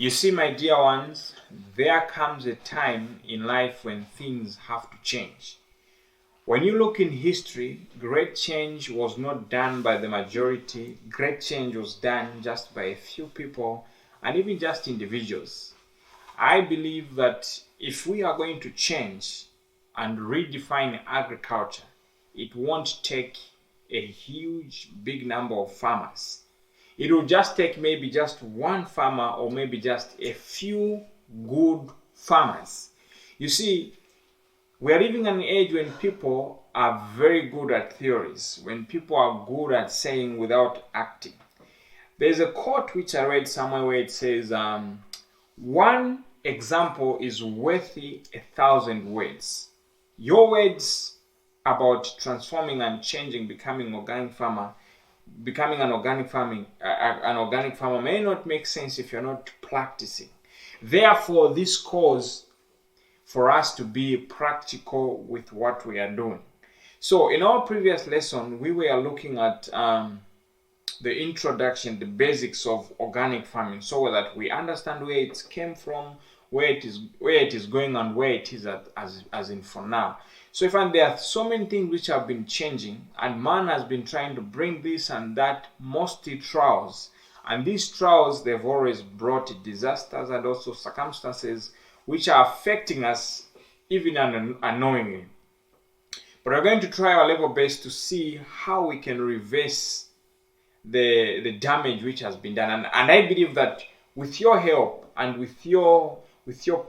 You see, my dear ones, there comes a time in life when things have to change. When you look in history, great change was not done by the majority. Great change was done just by a few people and even just individuals. I believe that if we are going to change and redefine agriculture, it won't take a huge, big number of farmers. It will just take maybe just one farmer or maybe just a few good farmers. You see, we are living in an age when people are very good at theories, when people are good at saying without acting. There's a quote which I read somewhere where it says, one example is worthy 1,000 words. Your words about transforming and changing, becoming an organic farmer may not make sense if you're not practicing. Therefore, this calls for us to be practical with what we are doing. So in our previous lesson, we were looking at the introduction, the basics of organic farming, so that we understand where it came from, where it is going, and where it is as in for now. So there are so many things which have been changing, and man has been trying to bring this and that, mostly trials. And these trials, they've always brought disasters and also circumstances which are affecting us even unknowingly. But we're going to try our level best to see how we can reverse the damage which has been done. And I believe that with your help and with your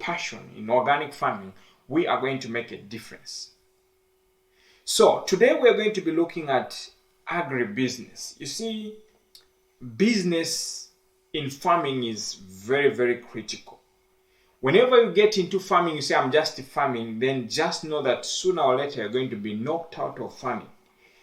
passion in organic farming, we are going to make a difference. So today we're going to be looking at agribusiness. You see, business in farming is very, very critical. Whenever you get into farming, you say, I'm just farming, then just know that sooner or later you're going to be knocked out of farming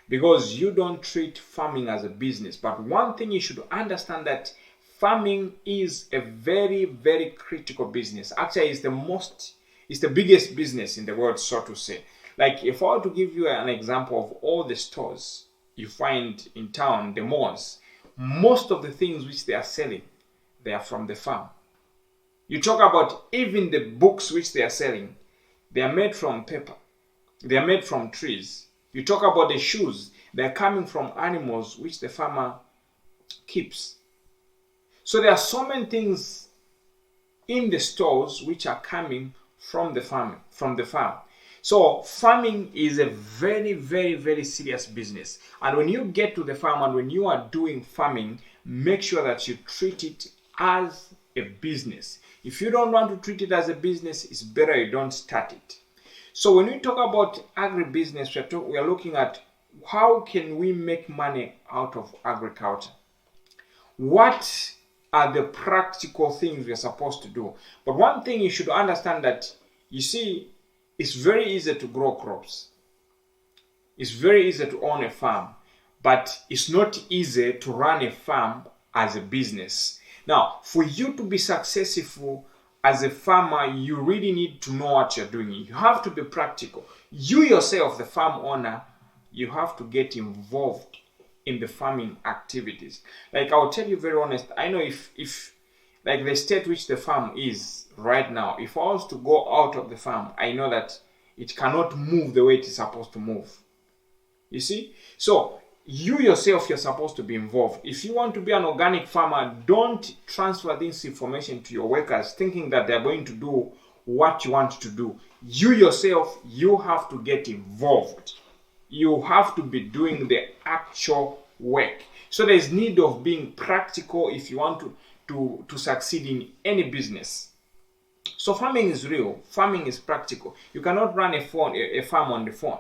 because you don't treat farming as a business. But one thing you should understand, that farming is a very, very critical business. Actually, it's the biggest business in the world, so to say. Like if I were to give you an example of all the stores you find in town, the malls, most of the things which they are selling, they are from the farm. You talk about even the books which they are selling, they are made from paper. They are made from trees. You talk about the shoes, they are coming from animals which the farmer keeps. So there are so many things in the stores which are coming from the farm. So farming is a very, very, very serious business. And when you get to the farm and when you are doing farming, make sure that you treat it as a business. If you don't want to treat it as a business, it's better you don't start it. So when we talk about agribusiness, we are looking at how can we make money out of agriculture? What are the practical things we are supposed to do? But one thing you should understand, that you see, it's very easy to grow crops. It's very easy to own a farm, but it's not easy to run a farm as a business. Now, for you to be successful as a farmer, you really need to know what you're doing. You have to be practical. You yourself, the farm owner, you have to get involved in the farming activities. Like I'll tell you very honest, I know if like the state which the farm is right now, if I was to go out of the farm, I know that it cannot move the way it is supposed to move. You see? So you yourself, you're supposed to be involved. If you want to be an organic farmer, don't transfer this information to your workers thinking that they're going to do what you want to do. You yourself, you have to get involved. You have to be doing the actual work. So there's need of being practical if you want to succeed in any business. So farming is real. Farming is practical. You cannot run a farm on the phone.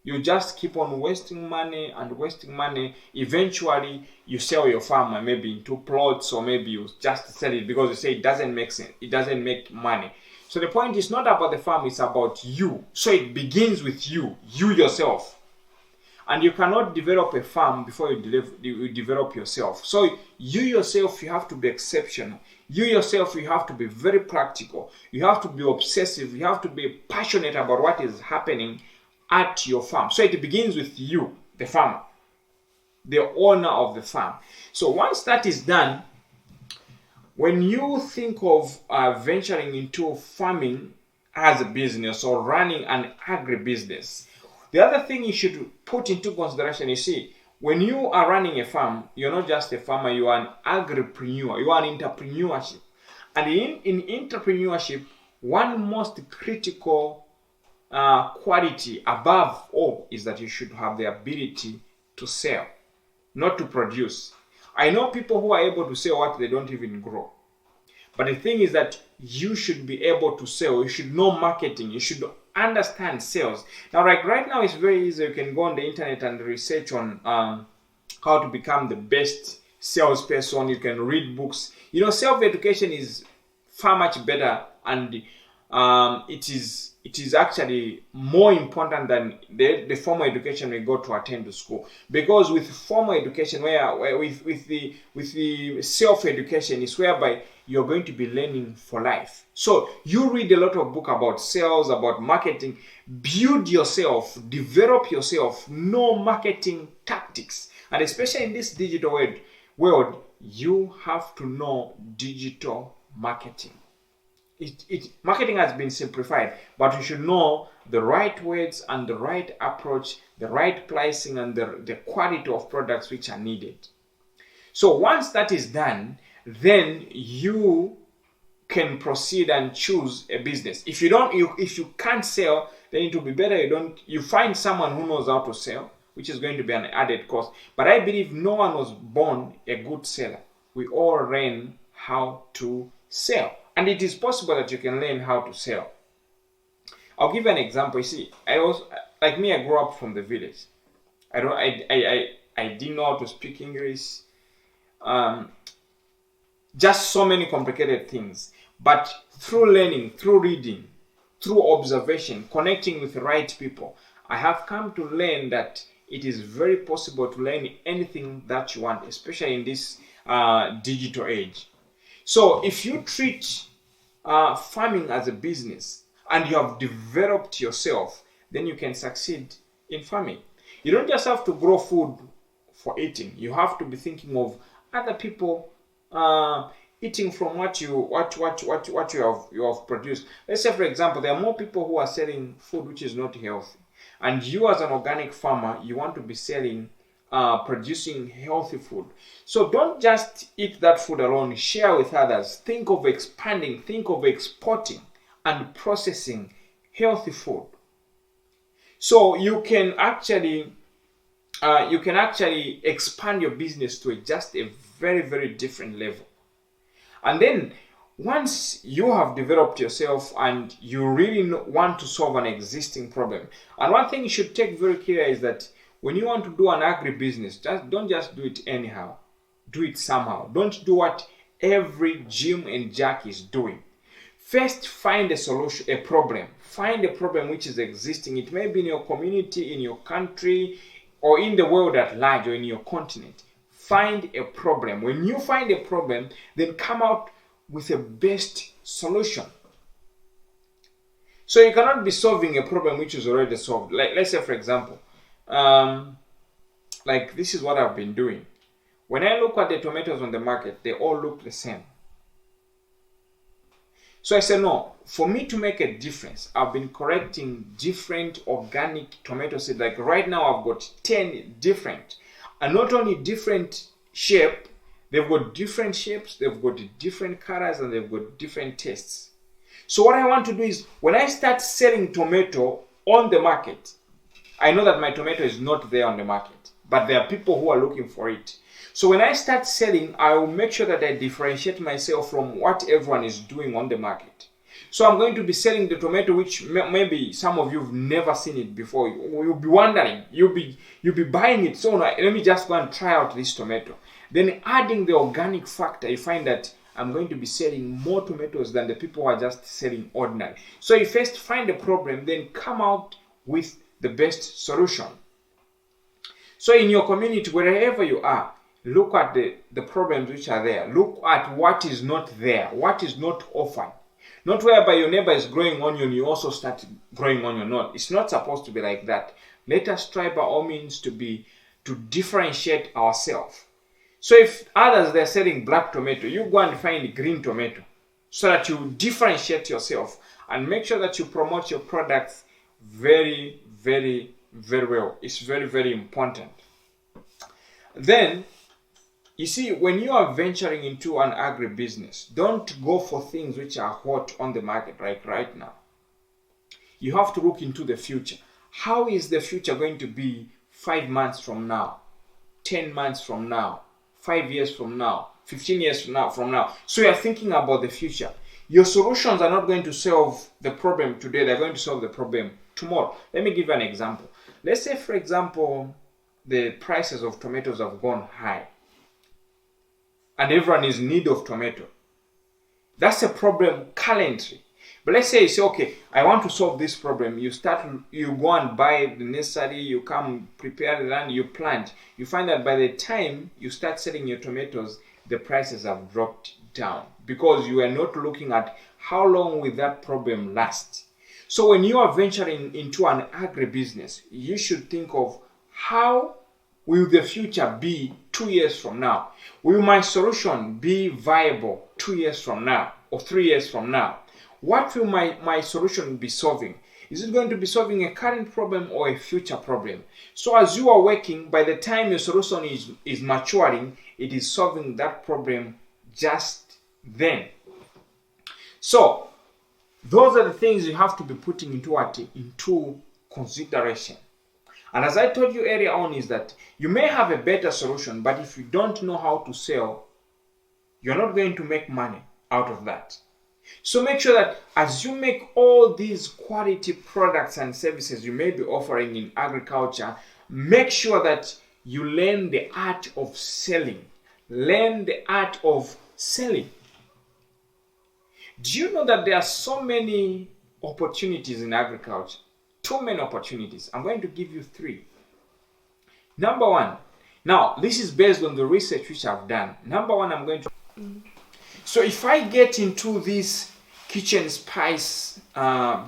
You just keep on wasting money and wasting money. Eventually, you sell your farm and maybe into plots, or maybe you just sell it because you say it doesn't make sense. It doesn't make money. So the point is not about the farm, it's about you. So it begins with you yourself. And you cannot develop a farm before you develop yourself. So you yourself, you have to be exceptional. You yourself, you have to be very practical. You have to be obsessive. You have to be passionate about what is happening at your farm. So it begins with you, the farmer, the owner of the farm. So once that is done, when you think of venturing into farming as a business or running an agribusiness, the other thing you should put into consideration, you see, when you are running a farm, you're not just a farmer, you are an agripreneur, you are an entrepreneurship. And in entrepreneurship, one most critical quality above all is that you should have the ability to sell, not to produce. I know people who are able to sell what they don't even grow. But the thing is that you should be able to sell. You should know marketing. You should understand sales. Now, like right now, it's very easy. You can go on the internet and research on how to become the best salesperson. You can read books. You know, self-education is far much better, and it is actually more important than the formal education we go to attend to school. Because with formal education, with the self-education is whereby you're going to be learning for life. So you read a lot of book about sales, about marketing, build yourself, develop yourself, know marketing tactics. And especially in this digital world, you have to know digital marketing. Marketing has been simplified, but you should know the right words and the right approach, the right pricing, and the quality of products which are needed. So once that is done, then you can proceed and choose a business. If you can't sell, then it will be better you find someone who knows how to sell, which is going to be an added cost. But I believe no one was born a good seller. We all learn how to sell. And it is possible that you can learn how to sell. I'll give you an example. You see, I grew up from the village. I didn't know how to speak English. Just so many complicated things. But through learning, through reading, through observation, connecting with the right people, I have come to learn that it is very possible to learn anything that you want, especially in this digital age. So if you treat farming as a business and you have developed yourself, then you can succeed in farming. You don't just have to grow food for eating. You have to be thinking of other people eating from what you have produced. Let's say, for example, there are more people who are selling food which is not healthy, and you as an organic farmer, you want to be selling producing healthy food. So don't just eat that food alone, share with others. Think of expanding, think of exporting and processing healthy food. So you can actually expand your business to just a very, very different level. And then once you have developed yourself and you really want to solve an existing problem, and one thing you should take very care is that when you want to do an agribusiness, don't just do it anyhow. Do it somehow. Don't do what every Jim and Jack is doing. First, find a solution, a problem. Find a problem which is existing. It may be in your community, in your country, or in the world at large, or in your continent. Find a problem. When you find a problem, then come out with a best solution. So you cannot be solving a problem which is already solved. Like, let's say, for example, like this is what I've been doing. When I look at the tomatoes on the market, they all look the same. So I said, no, for me to make a difference, I've been collecting different organic tomato seeds. Like right now, I've got 10 different, and not only different shape, they've got different shapes, they've got different colors, and they've got different tastes. So what I want to do is, when I start selling tomato on the market, I know that my tomato is not there on the market, but there are people who are looking for it. So when I start selling, I will make sure that I differentiate myself from what everyone is doing on the market. So I'm going to be selling the tomato which maybe some of you have never seen it before. You'll be wondering, you'll be buying it. So let me just go and try out this tomato. Then adding the organic factor, you find that I'm going to be selling more tomatoes than the people who are just selling ordinary. So you first find a problem, then come out with the best solution. So in your community, wherever you are, look at the problems which are there. Look at what is not there, what is not offered. Not whereby your neighbor is growing onion, you also start growing onion. No, it's not supposed to be like that. Let us try by all means to differentiate ourselves. So if others they're selling black tomato, you go and find green tomato so that you differentiate yourself and make sure that you promote your products very, very, very well. It's very, very important. Then, you see, when you are venturing into an agribusiness, don't go for things which are hot on the market like right now. You have to look into the future. How is the future going to be 5 months from now, 10 months from now, 5 years from now, 15 years from now? So you are thinking about the future. Your solutions are not going to solve the problem today. They're going to solve the problem tomorrow. Let me give you an example. Let's say, for example, the prices of tomatoes have gone high and everyone is in need of tomato. That's a problem currently. But let's say you say, okay, I want to solve this problem. You go and buy the necessary, you come prepare the land, you plant. You find that by the time you start selling your tomatoes, the prices have dropped down because you are not looking at how long will that problem last. So when you are venturing into an agribusiness, you should think of how will the future be 2 years from now? Will my solution be viable 2 years from now or 3 years from now? What will my solution be solving? Is it going to be solving a current problem or a future problem? So as you are working, by the time your solution is maturing, it is solving that problem just then. So those are the things you have to be putting into consideration. And as I told you earlier on, is that you may have a better solution, but if you don't know how to sell, you're not going to make money out of that. So make sure that as you make all these quality products and services you may be offering in agriculture, make sure that you learn the art of selling. Learn the art of selling. Do you know that there are so many opportunities in agriculture? Too many opportunities. I'm going to give you 3. Number 1. Now, this is based on the research which I've done. Number 1, I'm going to... So if I get into this kitchen spice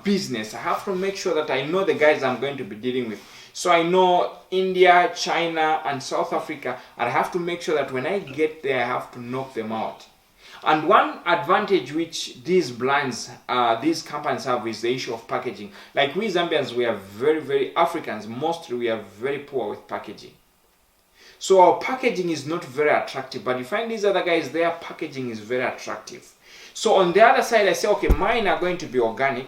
business, I have to make sure that I know the guys I'm going to be dealing with. So I know India, China, and South Africa. And I have to make sure that when I get there, I have to knock them out. And one advantage which these brands, these companies have is the issue of packaging. Like we Zambians, we are very Africans, mostly we are very poor with packaging. So our packaging is not very attractive, but you find these other guys, their packaging is very attractive. So on the other side, I say, okay, mine are going to be organic.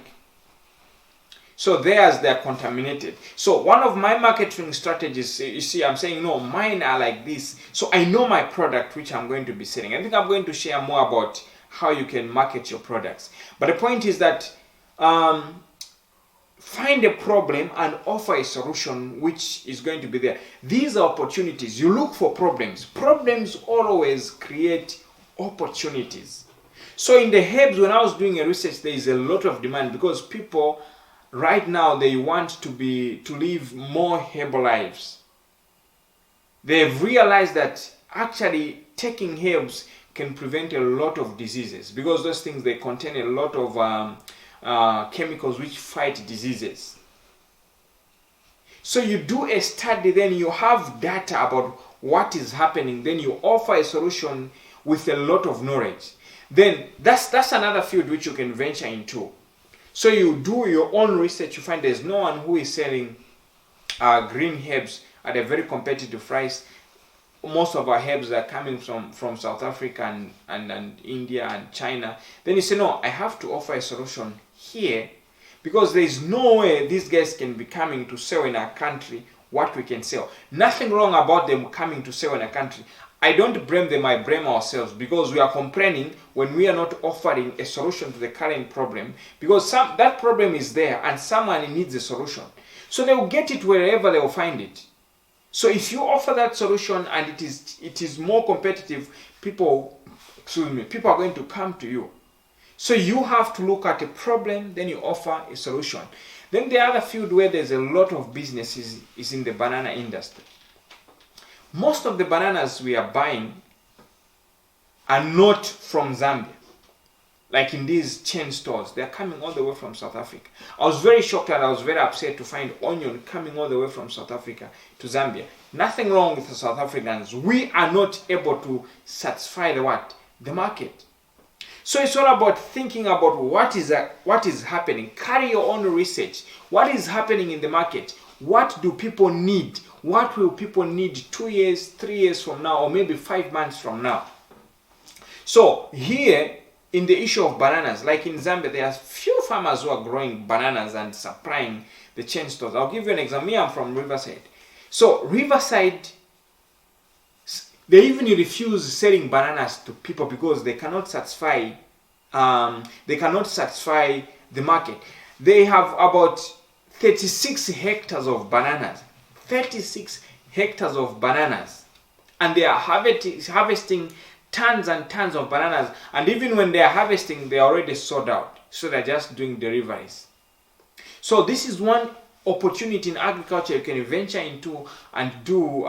So theirs, they're contaminated. So one of my marketing strategies, you see, I'm saying, no, mine are like this. So I know my product, which I'm going to be selling. I think I'm going to share more about how you can market your products. But the point is that find a problem and offer a solution which is going to be there. These are opportunities. You look for problems. Problems always create opportunities. So in the herbs, when I was doing a research, there is a lot of demand because people right now they want to live more herbal lives. They've realized that actually taking herbs can prevent a lot of diseases because those things they contain a lot of chemicals which fight diseases. So you do a study, then you have data about what is happening, then you offer a solution with a lot of knowledge. Then that's another field which you can venture into. So you do your own research, you find there's no one who is selling green herbs at a very competitive price. Most of our herbs are coming from South Africa and India and China. Then you say, no, I have to offer a solution here because there is no way these guys can be coming to sell in our country what we can sell. Nothing wrong about them coming to sell in a country. I don't blame them, I blame ourselves because we are complaining when we are not offering a solution to the current problem because that problem is there and someone needs a solution. So they will get it wherever they will find it. So if you offer that solution and it is more competitive, people are going to come to you. So you have to look at a problem, then you offer a solution. Then the other field where there's a lot of businesses is in the banana industry. Most of the bananas we are buying are not from Zambia. like in these chain stores, they're coming all the way from South Africa. I was very shocked and I was very upset to find onion coming all the way from South Africa to Zambia. Nothing wrong with the South Africans. We are not able to satisfy the market. So it's all about thinking about what is happening. Carry your own research. What is happening in the market? What do people need? What will people need 2 years, 3 years from now, or maybe 5 months from now? So here, in the issue of bananas, like in Zambia, there are few farmers who are growing bananas and supplying the chain stores. I'll give you an example. Me, I'm from Riverside. So Riverside, they even refuse selling bananas to people because they cannot satisfy the market. They have about 36 hectares of bananas. 36 hectares of bananas. And they are harvesting tons and tons of bananas. And even when they are harvesting, they are already sold out. So they're just doing deliveries. So this is one opportunity in agriculture you can venture into and do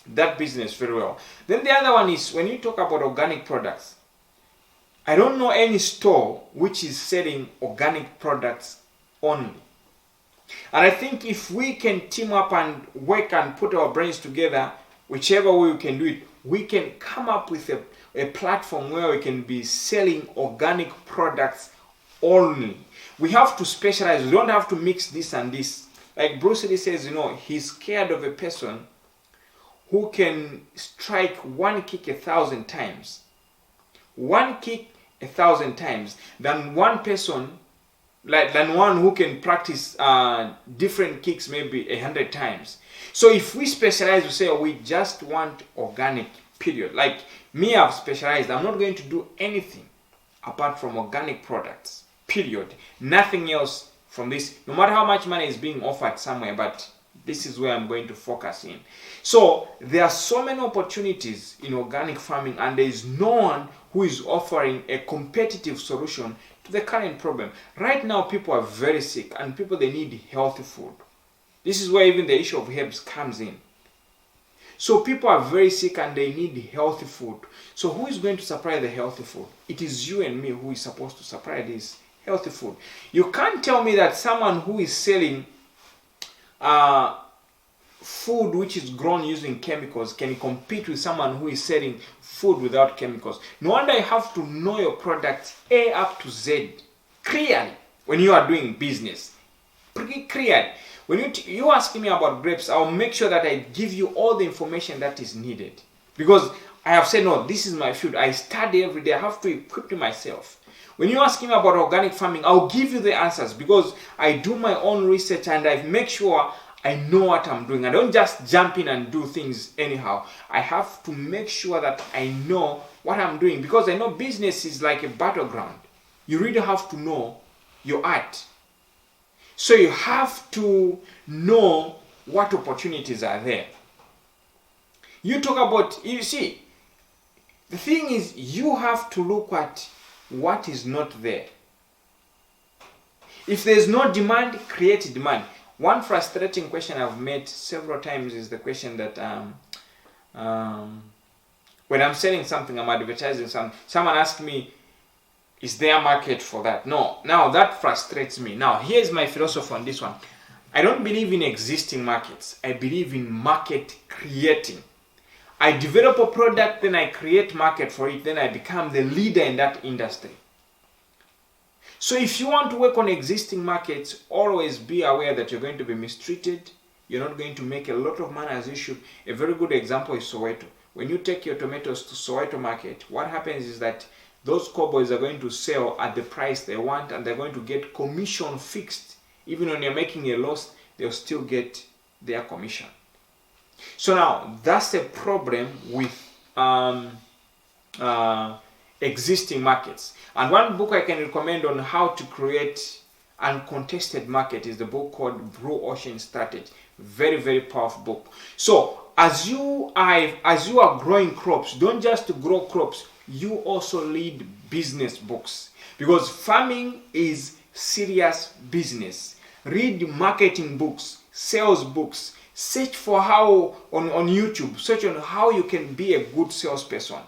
that business very well. Then the other one is when you talk about organic products. I don't know any store which is selling organic products only. And I think if we can team up and work and put our brains together, whichever way we can do it, we can come up with a platform where we can be selling organic products only. We have to specialize. We don't have to mix this and this. Like Bruce Lee says, he's scared of a person who can strike one kick 1,000 times. One kick 1,000 times than one person, than one who can practice different kicks maybe 100 times. So if we specialize, we say we just want organic, period. Like me, I've specialized. I'm not going to do anything apart from organic products, period. Nothing else from this, no matter how much money is being offered somewhere, but this is where I'm going to focus in. So there are so many opportunities in organic farming, and there is no one who is offering a competitive solution to the current problem. Right now, people are very sick, and people, they need healthy food. This is where even the issue of herbs comes in. So people are very sick and they need healthy food. So who is going to supply the healthy food? It is you and me who is supposed to supply this healthy food. You can't tell me that someone who is selling food which is grown using chemicals can compete with someone who is selling food without chemicals. No wonder you have to know your products A up to Z clearly when you are doing business. Pretty clearly. When you ask me about grapes, I'll make sure that I give you all the information that is needed. Because I have said, no, this is my field. I study every day. I have to equip myself. When you ask me about organic farming, I'll give you the answers because I do my own research and I make sure I know what I'm doing. I don't just jump in and do things anyhow. I have to make sure that I know what I'm doing because I know business is like a battleground. You really have to know your art. So you have to know what opportunities are there. You talk about, you see, the thing is you have to look at what is not there. If there's no demand, create demand. One frustrating question I've met several times is the question that when I'm selling something, I'm advertising something, someone asks me, is there a market for that? No. Now that frustrates me. Now here's my philosophy on this one. I don't believe in existing markets. I believe in market creating. I develop a product, then I create market for it, then I become the leader in that industry. So if you want to work on existing markets, always be aware that you're going to be mistreated. You're not going to make a lot of money as you should. A very good example is Soweto. When you take your tomatoes to Soweto market, what happens is that those cowboys are going to sell at the price they want and they're going to get commission fixed. Even when you're making a loss, they'll still get their commission. So now, that's a problem with existing markets. And one book I can recommend on how to create uncontested market is the book called Blue Ocean Strategy. Very, very powerful book. So as you are growing crops, don't just grow crops, you also read business books. Because farming is serious business. Read marketing books, sales books, search for how on YouTube, search on how you can be a good salesperson.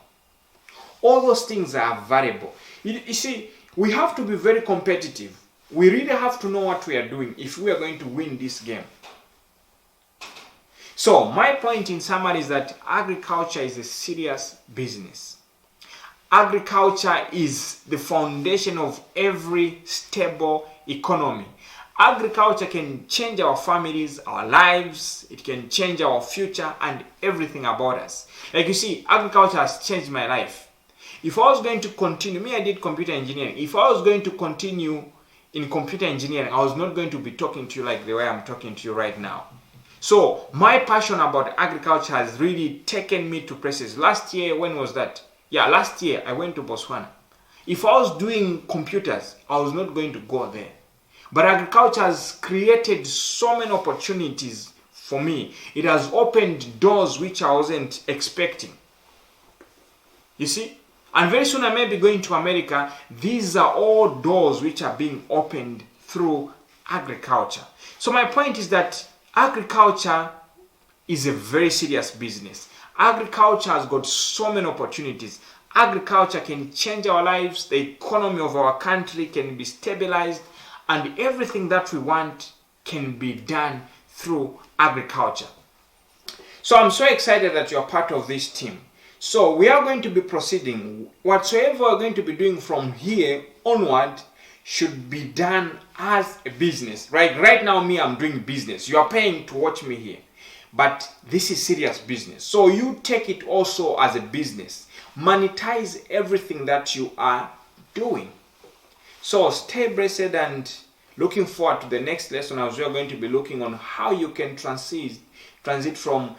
All those things are valuable. You see, we have to be very competitive. We really have to know what we are doing if we are going to win this game. So my point in summary is that agriculture is a serious business. Agriculture is the foundation of every stable economy. Agriculture can change our families, our lives, it can change our future and everything about us. Like you see, agriculture has changed my life. If I was going to continue, I did computer engineering. If I was going to continue in computer engineering, I was not going to be talking to you like the way I'm talking to you right now. So my passion about agriculture has really taken me to places. Last year, when was that? Yeah, last year I went to Botswana. If I was doing computers, I was not going to go there. But agriculture has created so many opportunities for me. It has opened doors which I wasn't expecting. You see? And very soon I may be going to America. These are all doors which are being opened through agriculture. So my point is that agriculture is a very serious business. Agriculture has got so many opportunities. Agriculture can change our lives. The economy of our country can be stabilized. And everything that we want can be done through agriculture. So I'm so excited that you're part of this team. So we are going to be proceeding. Whatsoever we're going to be doing from here onward should be done as a business. Right now, I'm doing business. You are paying to watch me here. But this is serious business. So you take it also as a business. Monetize everything that you are doing. So stay blessed and looking forward to the next lesson as we are going to be looking on how you can transit from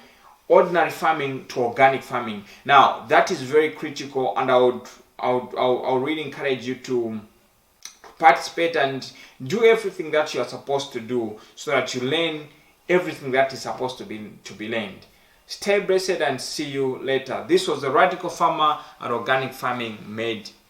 ordinary farming to organic farming. Now that is very critical, and I would really encourage you to participate and do everything that you are supposed to do so that you learn everything that is supposed to be learned. Stay blessed and see you later. This was the Radical Farmer and Organic Farming Made